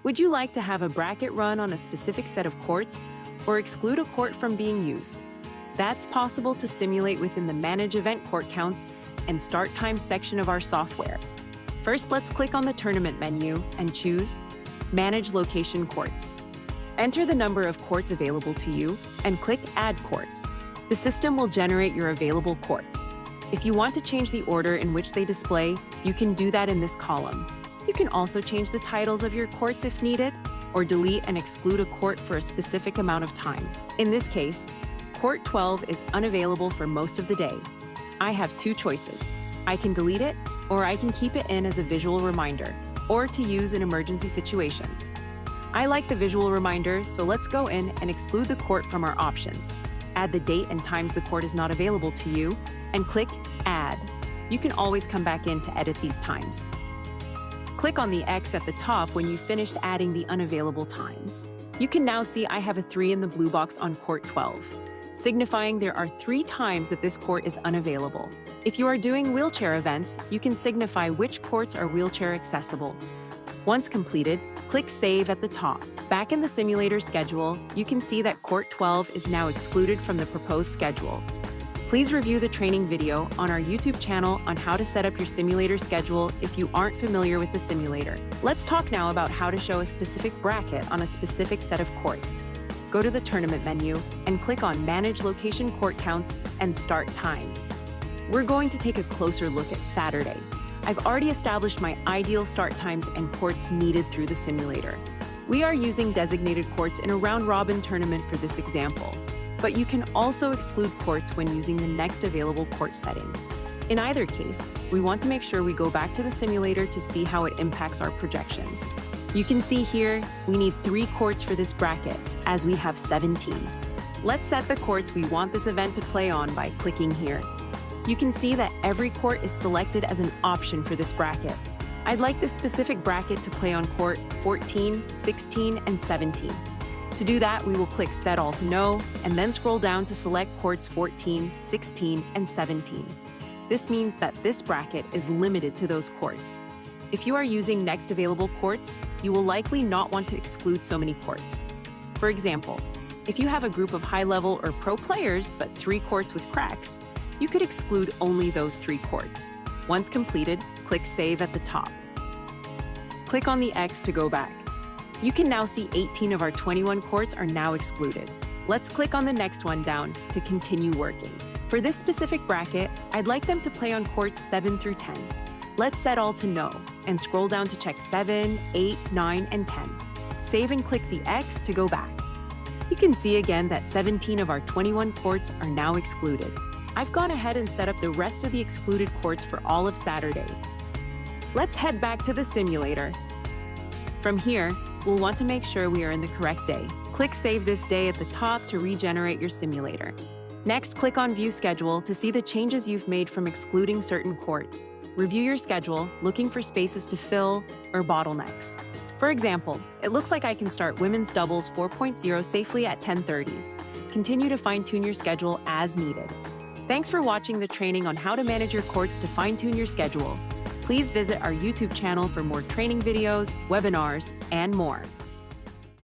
Would you like to have a bracket run on a specific set of courts or exclude a court from being used? That's possible to simulate within the Manage Event Court Counts and Start Time section of our software. First, let's click on the Tournament menu and choose Manage Location Courts. Enter the number of courts available to you and click Add Courts. The system will generate your available courts. If you want to change the order in which they display, you can do that in this column. You can also change the titles of your courts if needed, or delete and exclude a court for a specific amount of time. In this case, Court 12 is unavailable for most of the day. I have two choices. I can delete it, or I can keep it in as a visual reminder, or to use in emergency situations. I like the visual reminder, so let's go in and exclude the court from our options. Add the date and times the court is not available to you, and click Add. You can always come back in to edit these times. Click on the X at the top when you've finished adding the unavailable times. You can now see I have a 3 in the blue box on Court 12, signifying there are 3 times that this court is unavailable. If you are doing wheelchair events, you can signify which courts are wheelchair accessible. Once completed, click Save at the top. Back in the simulator schedule, you can see that Court 12 is now excluded from the proposed schedule. Please review the training video on our YouTube channel on how to set up your simulator schedule if you aren't familiar with the simulator. Let's talk now about how to show a specific bracket on a specific set of courts. Go to the Tournament menu and click on Manage Location Court Counts and Start Times. We're going to take a closer look at Saturday. I've already established my ideal start times and courts needed through the simulator. We are using designated courts in a round-robin tournament for this example, but you can also exclude courts when using the next available court setting. In either case, we want to make sure we go back to the simulator to see how it impacts our projections. You can see here, we need 3 courts for this bracket, as we have 7 teams. Let's set the courts we want this event to play on by clicking here. You can see that every court is selected as an option for this bracket. I'd like this specific bracket to play on court 14, 16, and 17. To do that, we will click Set All to No, and then scroll down to select courts 14, 16, and 17. This means that this bracket is limited to those courts. If you are using next available courts, you will likely not want to exclude so many courts. For example, if you have a group of high-level or pro players but 3 courts with cracks, you could exclude only those 3 courts. Once completed, click Save at the top. Click on the X to go back. You can now see 18 of our 21 courts are now excluded. Let's click on the next one down to continue working. For this specific bracket, I'd like them to play on courts 7 through 10. Let's set all to No and scroll down to check 7, 8, 9, and 10. Save and click the X to go back. You can see again that 17 of our 21 courts are now excluded. I've gone ahead and set up the rest of the excluded courts for all of Saturday. Let's head back to the simulator. From here, we'll want to make sure we are in the correct day. Click Save this day at the top to regenerate your simulator. Next, click on View Schedule to see the changes you've made from excluding certain courts. Review your schedule, looking for spaces to fill or bottlenecks. For example, it looks like I can start Women's Doubles 4.0 safely at 10:30. Continue to fine-tune your schedule as needed. Thanks for watching the training on how to manage your courts to fine-tune your schedule. Please visit our YouTube channel for more training videos, webinars, and more.